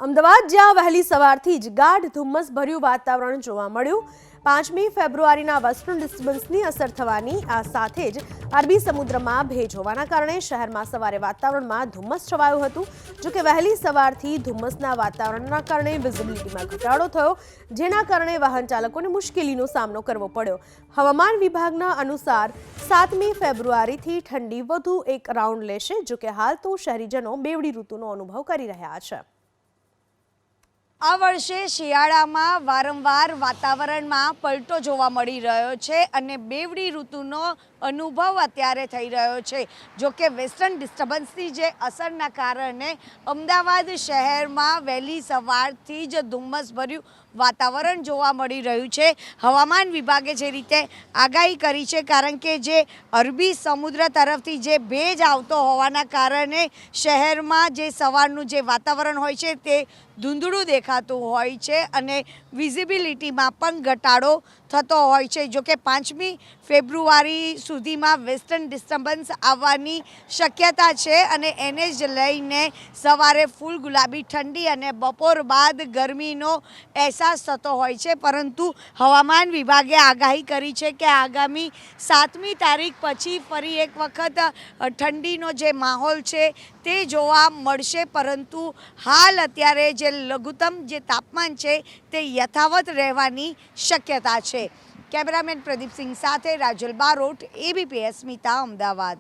અમદાવાદ જ્યાં વહેલી સવારથી જ ગાઢ ધુમ્મસભર્યું વાતાવરણ જોવા મળ્યું। 5મી ફેબ્રુઆરીના વેસ્ટર્ન ડિસ્ટર્બન્સની અસર થવાની આ સાથે જ અરબી સમુદ્રમાં ભેજ હોવાના કારણે શહેરમાં સવારે વાતાવરણમાં ધુમ્મસ છવાયું હતું। જો કે વહેલી સવારથી ધુમ્મસના વાતાવરણના કારણે વિઝિબિલિટીમાં ઘટાડો થયો, જેના કારણે વાહન ચાલકોને મુશ્કેલીનો સામનો કરવો પડ્યો। હવામાન વિભાગના અનુસાર 7મી ફેબ્રુઆરીથી ઠંડી વધુ એક રાઉન્ડ લેશે। જો કે હાલ તો શહેરીજનો બેવડી ઋતુનો અનુભવ કરી રહ્યા છે। આ વર્ષે શિયાળામાં વારંવાર વાતાવરણમાં પલટો જોવા મળી રહ્યો છે અને બેવડી ઋતુનો અનુભવ અત્યારે થઈ રહ્યો છે। જો કે વેસ્ટર્ન ડિસ્ટર્બન્સની જે અસરના કારણે અમદાવાદ શહેરમાં વહેલી સવારથી જ ધુમ્મસભર્યું વાતાવરણ જોવા મળી રહ્યું છે। હવામાન વિભાગે જે રીતે આગાહી કરી છે, કારણ કે જે અરબી સમુદ્ર તરફથી જે ભેજ આવતો હોવાના કારણે શહેરમાં જે સવારનું જે વાતાવરણ હોય છે તે ધૂંધળું દેખાતું હોય છે અને વિઝિબિલિટીમાં પણ ઘટાડો થતો હોય છે। જો કે 5મી ફેબ્રુઆરી સુધીમાં વેસ્ટર્ન ડિસ્ટર્બન્સ આવવાની શક્યતા છે અને એને જ લઈને સવારે ફૂલ ગુલાબી ઠંડી અને બપોર બાદ ગરમીનો અહેસાસ થતો હોય છે। પરંતુ હવામાન વિભાગે આગાહી કરી છે કે આગામી 7મી તારીખ પછી ફરી એક વખત ઠંડીનો જે માહોલ છે તે જોવા મળશે। પરંતુ હાલ અત્યારે જે લઘુત્તમ જે તાપમાન છે તે યથાવત રહેવાની શક્યતા છે। કેમેરામેન પ્રદીપસિંહ સાથે રાજલ બારોટ, ABP અસ્મિતા, અમદાવાદ।